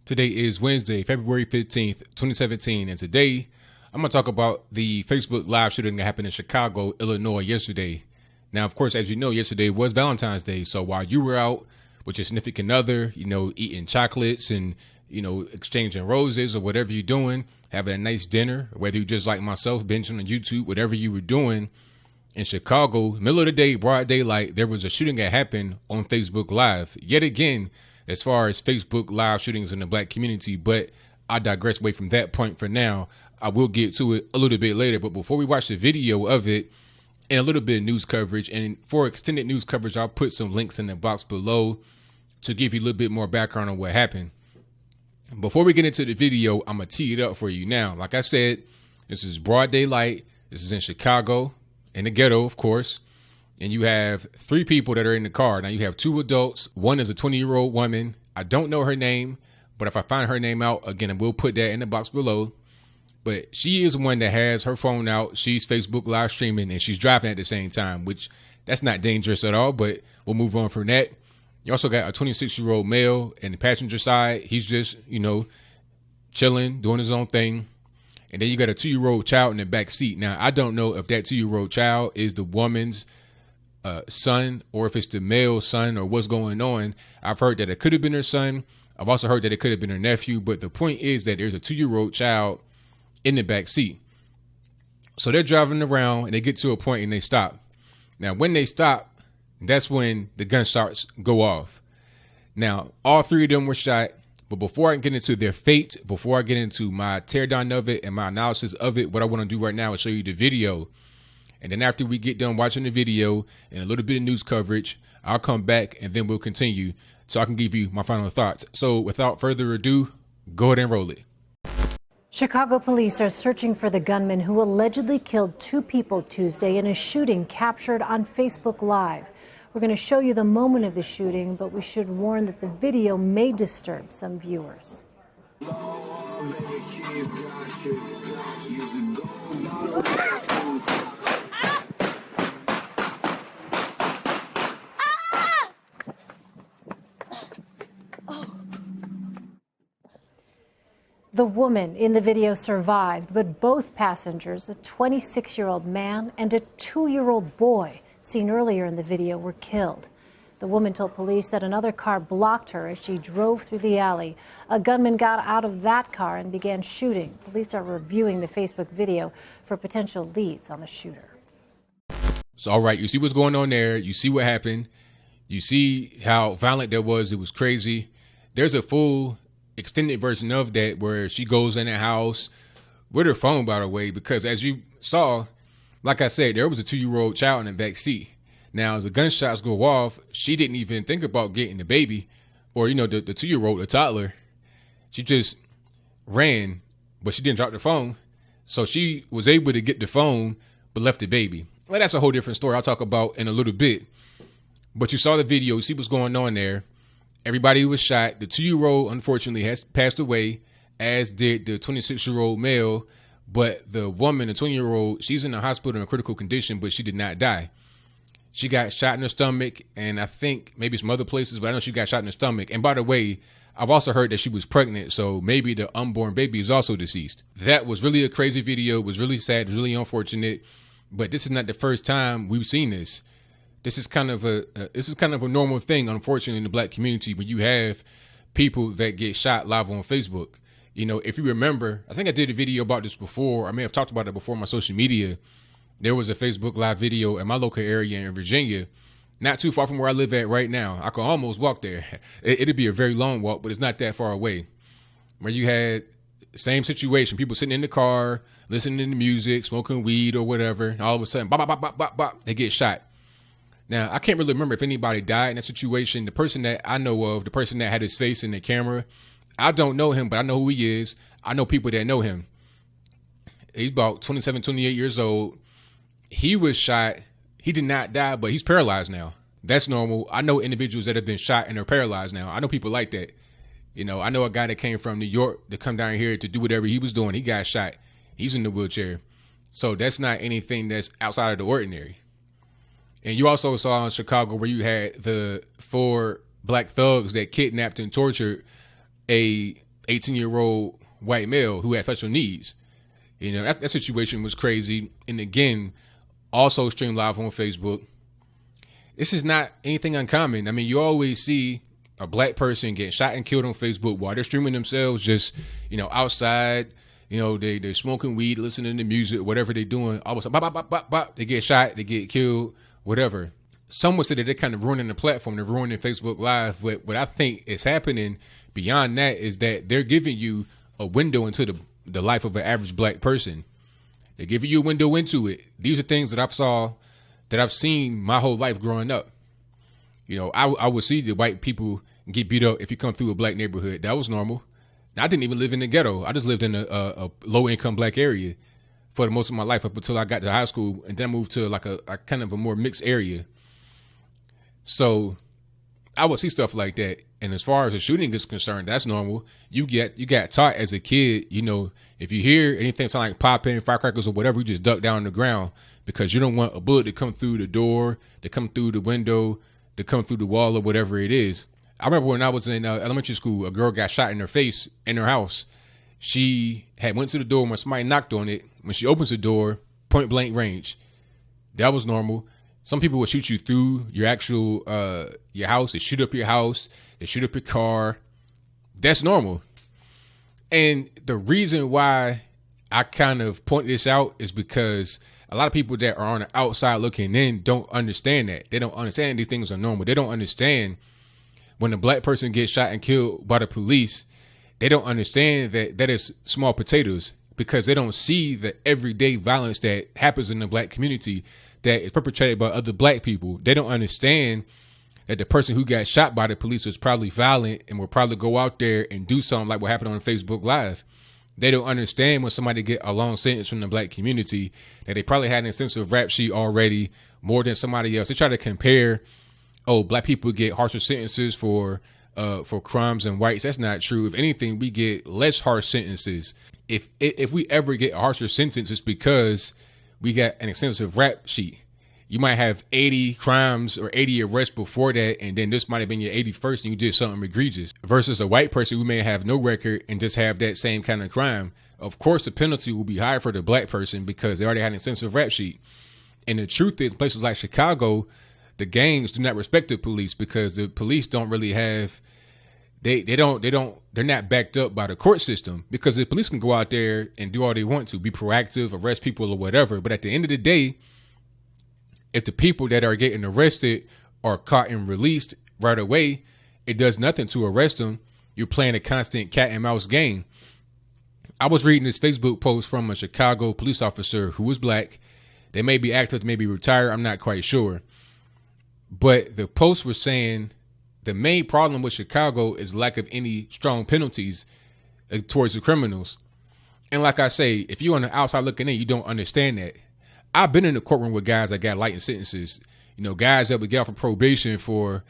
Today is Wednesday, February 15th, 2017, and today I'm going to talk about the Facebook live shooting that happened in Chicago, Illinois yesterday. Now, of course, as you know, yesterday was Valentine's Day, so while you were out with your significant other, eating chocolates and, exchanging roses or whatever you're doing, having a nice dinner, whether you just like myself, binging on YouTube, whatever you were doing, in Chicago, middle of the day, broad daylight, there was a shooting that happened on Facebook Live. Yet again, as far as Facebook live shootings in the black community, but I digress away from that point for now. I will get to it a little bit later, but before we watch the video of it and a little bit of news coverage, and for extended news coverage, I'll put some links in the box below to give you a little bit more background on what happened. Before we get into the video, I'm going to tee it up for you now. Like I said, this is broad daylight. This is in Chicago, in the ghetto, of course. And you have three people that are in the car. Now you have two adults. One is a 20-year-old woman. I don't know her name, but if I find her name out, again, I will put that in the box below. But she is one that has her phone out. She's Facebook live streaming and she's driving at the same time, which that's not dangerous at all, but we'll move on from that. You also got a 26-year-old male in the passenger side. He's just, chilling, doing his own thing. And then you got a 2-year-old child in the back seat. Now, I don't know if that 2-year-old child is the woman's son or if it's the male son or what's going on. I've heard that it could have been her son. I've also heard that it could have been her nephew. But the point is that there's a 2-year-old child in the back seat. So they're driving around and they get to a point and they stop. Now, when they stop, that's when the gunshots go off. Now, all three of them were shot. But before I get into their fate, before I get into my teardown of it and my analysis of it, what I want to do right now is show you the video. And then after we get done watching the video and a little bit of news coverage, I'll come back and then we'll continue so I can give you my final thoughts. So without further ado, go ahead and roll it. Chicago police are searching for the gunman who allegedly killed 2 people Tuesday in a shooting captured on Facebook Live. We're going to show you the moment of the shooting, but we should warn that the video may disturb some viewers. The woman in the video survived, but both passengers, a 26-year-old man and a 2-year-old boy seen earlier in the video, were killed. The woman told police that another car blocked her as she drove through the alley. A gunman got out of that car and began shooting. Police are reviewing the Facebook video for potential leads on the shooter. So, all right, you see what's going on there. You see what happened. You see how violent that was. It was crazy. There's a full extended version of that where she goes in the house with her phone, by the way, because as you saw, like I said, there was a 2-year-old child in the back seat. Now, as the gunshots go off, she didn't even think about getting the baby or, the 2-year-old, the toddler. She just ran, but she didn't drop the phone. So she was able to get the phone, but left the baby. Well, that's a whole different story I'll talk about in a little bit. But you saw the video, you see what's going on there. Everybody was shot. The 2-year-old, unfortunately, has passed away, as did the 26-year-old male. But the woman, the 20-year-old, she's in the hospital in a critical condition, but she did not die. She got shot in the stomach, and I think maybe some other places, but I know she got shot in the stomach. And by the way, I've also heard that she was pregnant, so maybe the unborn baby is also deceased. That was really a crazy video. It was really sad. It was really unfortunate. But this is not the first time we've seen this. This is kind of a normal thing, unfortunately, in the black community when you have people that get shot live on Facebook. If you remember, I think I did a video about this before. I may have talked about it before on my social media. There was a Facebook live video in my local area in Virginia, not too far from where I live at right now. I could almost walk there. It'd be a very long walk, but it's not that far away. Where you had the same situation, people sitting in the car, listening to music, smoking weed or whatever, and all of a sudden, bop, bop, bop, bop, bop, they get shot. Now, I can't really remember if anybody died in that situation. The person that I know of, the person that had his face in the camera, I don't know him, but I know who he is. I know people that know him. He's about 27, 28 years old. He was shot. He did not die, but he's paralyzed now. That's normal. I know individuals that have been shot and are paralyzed now. I know people like that. I know a guy that came from New York to come down here to do whatever he was doing. He got shot. He's in the wheelchair. So that's not anything that's outside of the ordinary. And you also saw in Chicago where you had the 4 black thugs that kidnapped and tortured a 18-year-old white male who had special needs. You know, that situation was crazy. And again, also streamed live on Facebook. This is not anything uncommon. I mean, you always see a black person get shot and killed on Facebook while they're streaming themselves, just, you know, outside. You know, they're smoking weed, listening to music, whatever they're doing. All of a sudden, bop, bop, bop, bop, bop, they get shot, they get killed, whatever. Some would say that they're kind of ruining the platform, they're ruining Facebook Live. But what I think is happening beyond that is that they're giving you a window into the life of an average black person. They're giving you a window into it. These are things that I've seen my whole life growing up. You know, I would see the white people get beat up if you come through a black neighborhood. That was normal. I didn't even live in the ghetto. I just lived in a low income black area for most of my life up until I got to high school, and then I moved to like a kind of a more mixed area. So I would see stuff like that. And as far as the shooting is concerned, that's normal. You got taught as a kid, you know, if you hear anything sound like popping, firecrackers or whatever, you just duck down on the ground because you don't want a bullet to come through the door, to come through the window, to come through the wall or whatever it is. I remember when I was in elementary school, a girl got shot in her face in her house. She had went to the door when somebody knocked on it. When she opens the door, point blank range. That was normal. Some people will shoot you through your actual your house. They shoot up your house. They shoot up your car. That's normal. And the reason why I kind of point this out is because a lot of people that are on the outside looking in don't understand that. They don't understand these things are normal. They don't understand when a black person gets shot and killed by the police. They don't understand that is small potatoes because they don't see the everyday violence that happens in the black community that is perpetrated by other black people. They don't understand that the person who got shot by the police was probably violent and will probably go out there and do something like what happened on Facebook Live. They don't understand when somebody get a long sentence from the black community that they probably had an extensive rap sheet already more than somebody else. They try to compare, oh, black people get harsher sentences for crimes than whites. That's not true. If anything, we get less harsh sentences. If we ever get a harsher sentence, it's because we got an extensive rap sheet. You might have 80 crimes or 80 arrests before that, and then this might have been your 81st and you did something egregious. Versus a white person who may have no record and just have that same kind of crime. Of course, the penalty will be higher for the black person because they already had an extensive rap sheet. And the truth is, places like Chicago, the gangs do not respect the police because the police don't really have, they're not backed up by the court system because the police can go out there and do all they want to, be proactive, arrest people or whatever. But at the end of the day, if the people that are getting arrested are caught and released right away, it does nothing to arrest them. You're playing a constant cat and mouse game. I was reading this Facebook post from a Chicago police officer who was black. They may be active, they may be retired. I'm not quite sure. But the post was saying the main problem with Chicago is lack of any strong penalties towards the criminals. And like I say, if you're on the outside looking in, you don't understand that. I've been in the courtroom with guys that got lightened sentences, you know, guys that would get off of probation for,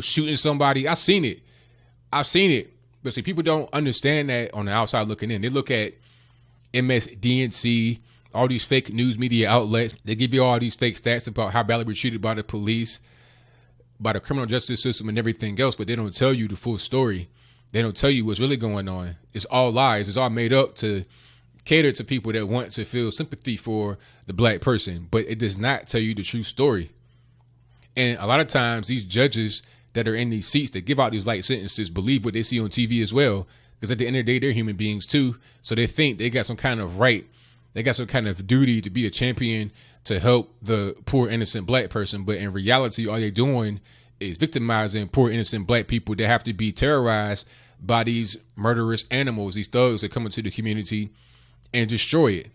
shooting somebody. I've seen it. But see, people don't understand that on the outside looking in. They look at MSDNC, all these fake news media outlets. They give you all these fake stats about how badly we're treated by the police, by the criminal justice system and everything else. But they don't tell you the full story. They don't tell you what's really going on. It's all lies. It's all made up to cater to people that want to feel sympathy for the black person, but it does not tell you the true story. And a lot of times these judges that are in these seats that give out these light sentences believe what they see on TV as well, because at the end of the day, they're human beings too. So they think they got some kind of right. They got some kind of duty to be a champion to help the poor, innocent black person. But in reality, all they're doing is victimizing poor, innocent black people that have to be terrorized by these murderous animals, these thugs that come into the community and destroy it.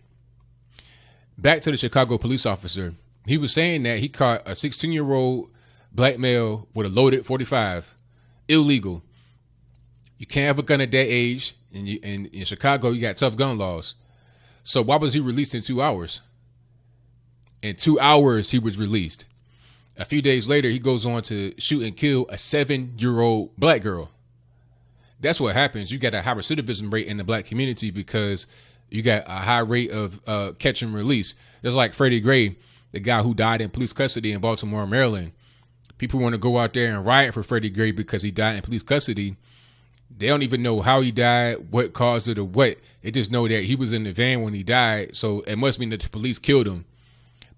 Back to the Chicago police officer. He was saying that he caught a 16-year-old black male with a loaded 45. Illegal. You can't have a gun at that age. And in Chicago, you got tough gun laws. So why was he released in 2 hours? In 2 hours, he was released. A few days later, he goes on to shoot and kill a 7-year-old black girl. That's what happens. You got a high recidivism rate in the black community because you got a high rate of catch and release. Just like Freddie Gray, the guy who died in police custody in Baltimore, Maryland. People want to go out there and riot for Freddie Gray because he died in police custody. They don't even know how he died, what caused it, or what. They just know that he was in the van when he died, so it must mean that the police killed him.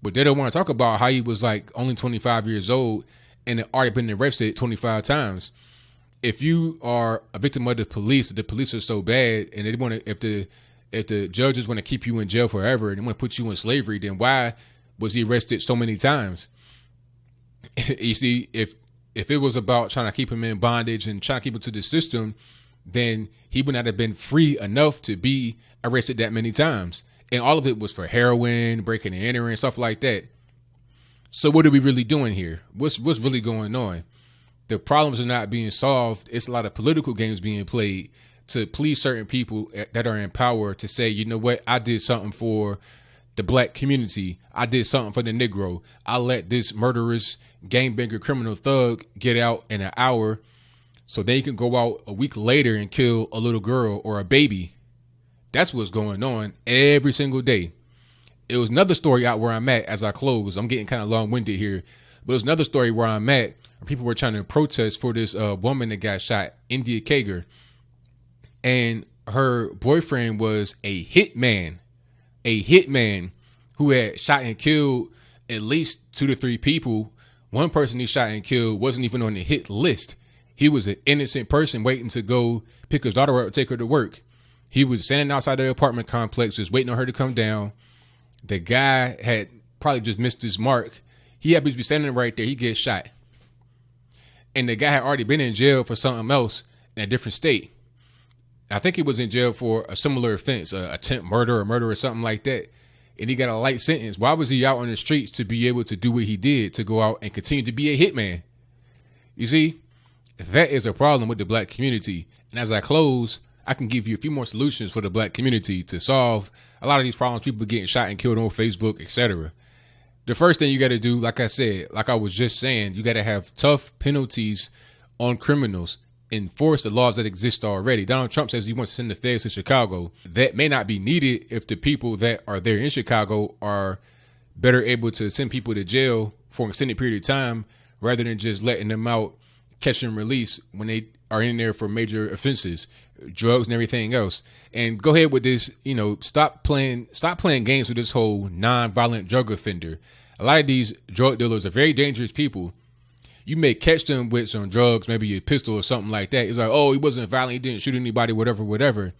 But they don't want to talk about how he was like only 25 years old and had already been arrested 25 times. If you are a victim of the police are so bad, and they want to, if the judges want to keep you in jail forever and they want to put you in slavery, then why was he arrested so many times? You see, if it was about trying to keep him in bondage and trying to keep him to the system, then he would not have been free enough to be arrested that many times. And all of it was for heroin, breaking and entering, stuff like that. So what are we really doing here? What's really going on? The problems are not being solved. It's a lot of political games being played to please certain people that are in power to say, you know what, I did something for the black community. I did something for the Negro. I let this murderous gangbanger criminal thug get out in an hour so they can go out a week later and kill a little girl or a baby. That's what's going on every single day. It was another story out where I'm at as I close. I'm getting kind of long-winded here. But it was another story where I'm at where people were trying to protest for this woman that got shot, India Kager. And her boyfriend was a hitman who had shot and killed at least 2 to 3 people. One person he shot and killed wasn't even on the hit list. He was an innocent person waiting to go pick his daughter up and take her to work. He was standing outside the apartment complex, just waiting on her to come down. The guy had probably just missed his mark. He happened to be standing right there. He gets shot. And the guy had already been in jail for something else in a different state. I think he was in jail for a similar offense, attempt murder or something like that. And he got a light sentence. Why was he out on the streets to be able to do what he did, to go out and continue to be a hitman? You see, that is a problem with the black community. And as I close, I can give you a few more solutions for the black community to solve a lot of these problems, people getting shot and killed on Facebook, etc. The first thing you got to do, like I said, like I was just saying, you got to have tough penalties on criminals. Enforce the laws that exist already. Donald Trump says he wants to send the feds to Chicago. That may not be needed if the people that are there in Chicago are better able to send people to jail for an extended period of time rather than just letting them out, catch and release when they are in there for major offenses, drugs and everything else. And go ahead with this, stop playing games with this whole non-violent drug offender. A lot of these drug dealers are very dangerous people. You may catch them with some drugs, maybe a pistol or something like that. It's like, oh, he wasn't violent, he didn't shoot anybody, whatever.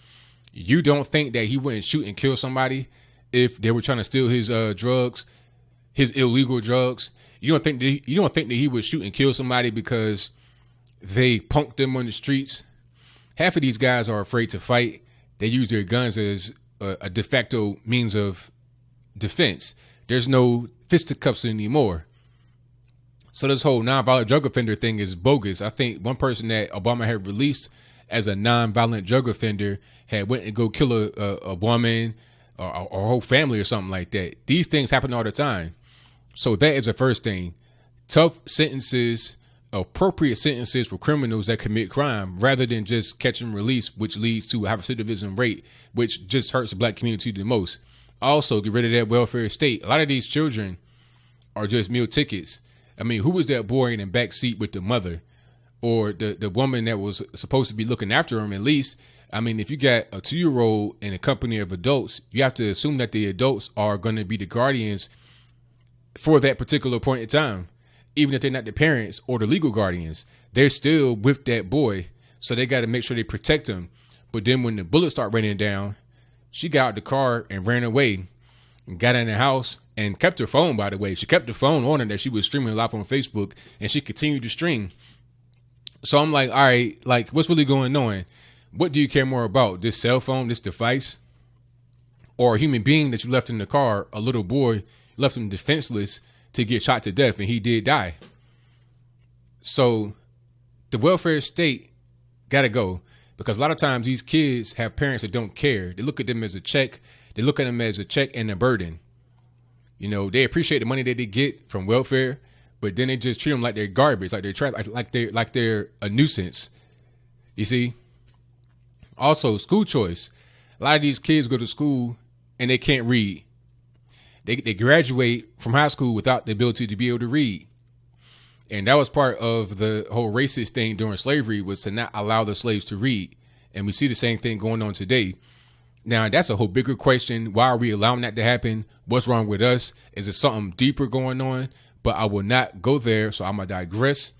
You don't think that he wouldn't shoot and kill somebody if they were trying to steal his drugs, his illegal drugs? You don't think that he would shoot and kill somebody because they punked them on the streets? Half of these guys are afraid to fight. They use their guns as a de facto means of defense. There's no fisticuffs anymore. So this whole nonviolent drug offender thing is bogus. I think one person that Obama had released as a nonviolent drug offender had went and go kill a woman or a whole family or something like that. These things happen all the time. So that is the first thing. Tough sentences, appropriate sentences for criminals that commit crime rather than just catch and release, which leads to a high recidivism rate, which just hurts the black community the most. Also, get rid of that welfare state. A lot of these children are just meal tickets. I mean, who was that boy in the back seat with the mother or the woman that was supposed to be looking after him at least? I mean, if you got a 2-year-old in a company of adults, you have to assume that the adults are going to be the guardians for that particular point in time. Even if they're not the parents or the legal guardians, they're still with that boy. So they got to make sure they protect him. But then when the bullets start raining down, she got out the car and ran away and got in the house and kept her phone, by the way. She kept the phone on her that she was streaming live on Facebook, and she continued to stream. So I'm like, all right, like, what's really going on? What do you care more about? This cell phone, this device, or a human being that you left in the car, a little boy, left him defenseless to get shot to death, and he did die. So the welfare state got to go, because a lot of times these kids have parents that don't care. They look at them as a check. They look at them as a check and a burden. You know, they appreciate the money that they get from welfare, but then they just treat them like they're garbage, like they're trash, like they're a nuisance. You see? Also, school choice. A lot of these kids go to school and they can't read. They graduate from high school without the ability to be able to read. And that was part of the whole racist thing during slavery, was to not allow the slaves to read. And we see the same thing going on today. Now, that's a whole bigger question. Why are we allowing that to happen? What's wrong with us? Is there something deeper going on? But I will not go there, so I'm going to digress.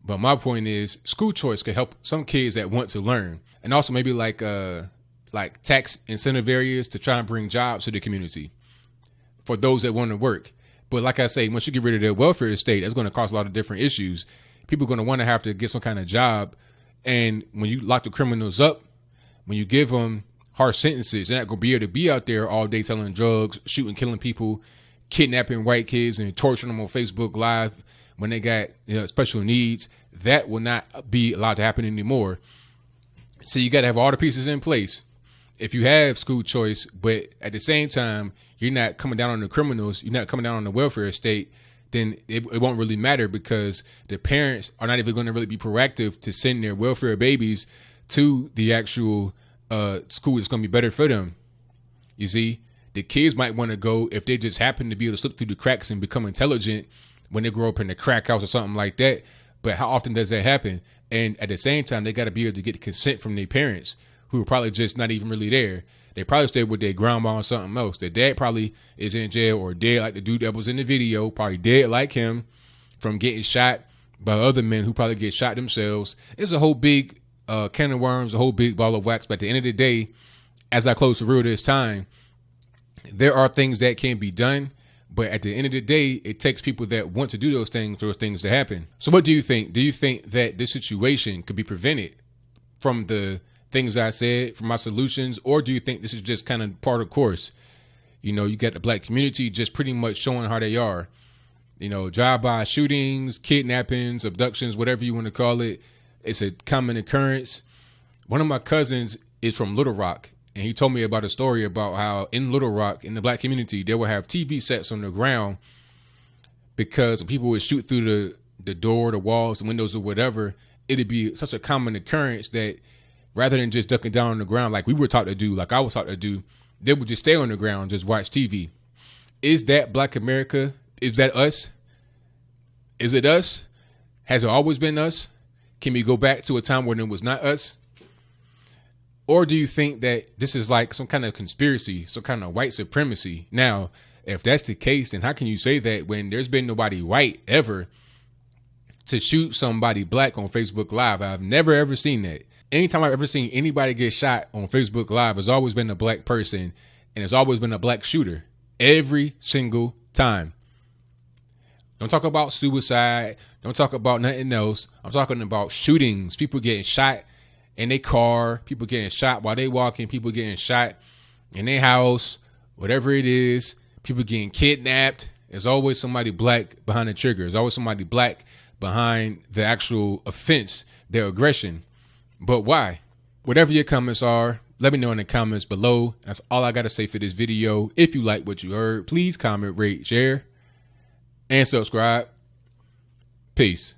But my point is, school choice could help some kids that want to learn. And also maybe like tax incentive areas to try and bring jobs to the community for those that want to work. But like I say, once you get rid of the welfare state, that's going to cause a lot of different issues. People are going to want to have to get some kind of job. And when you lock the criminals up, when you give them harsh sentences, they're not going to be able to be out there all day selling drugs, shooting, killing people, kidnapping white kids and torturing them on Facebook Live when they got special needs. That will not be allowed to happen anymore. So you got to have all the pieces in place. If you have school choice, but at the same time, you're not coming down on the criminals, you're not coming down on the welfare state, then it won't really matter, because the parents are not even going to really be proactive to send their welfare babies to the actual school that's going to be better for them. You see, the kids might want to go if they just happen to be able to slip through the cracks and become intelligent when they grow up in the crack house or something like that. But how often does that happen? And at the same time, they got to be able to get consent from their parents, who are probably just not even really there. They probably stayed with their grandma or something else. Their dad probably is in jail, or dead like the dude that was in the video, probably dead like him from getting shot by other men who probably get shot themselves. It's a whole big can of worms, a whole big ball of wax. But at the end of the day, as I close the reel this time, there are things that can be done. But at the end of the day, it takes people that want to do those things for those things to happen. So what do you think? Do you think that this situation could be prevented from the things I said, from my solutions? Or do you think this is just kind of part of course? You got the black community just pretty much showing how they are. Drive-by shootings, kidnappings, abductions, whatever you want to call it. It's a common occurrence. One of my cousins is from Little Rock, and he told me about a story about how in Little Rock, in the black community, they would have TV sets on the ground because people would shoot through the door, the walls, the windows, or whatever. It'd be such a common occurrence that rather than just ducking down on the ground like we were taught to do, like I was taught to do, they would just stay on the ground, just watch TV. Is that Black America? Is that us? Is it us? Has it always been us? Can we go back to a time when it was not us? Or do you think that this is like some kind of conspiracy, some kind of white supremacy? Now, if that's the case, then how can you say that when there's been nobody white ever to shoot somebody black on Facebook Live? I've never, ever seen that. Anytime I've ever seen anybody get shot on Facebook Live, it's always been a black person, and it's always been a black shooter. Every single time. Don't talk about suicide. Don't talk about nothing else. I'm talking about shootings. People getting shot in their car. People getting shot while they walking. People getting shot in their house. Whatever it is. People getting kidnapped. There's always somebody black behind the trigger. There's always somebody black behind the actual offense, their aggression. But why? Whatever your comments are, let me know in the comments below. That's all I got to say for this video. If you like what you heard, please comment, rate, share, and subscribe. Peace.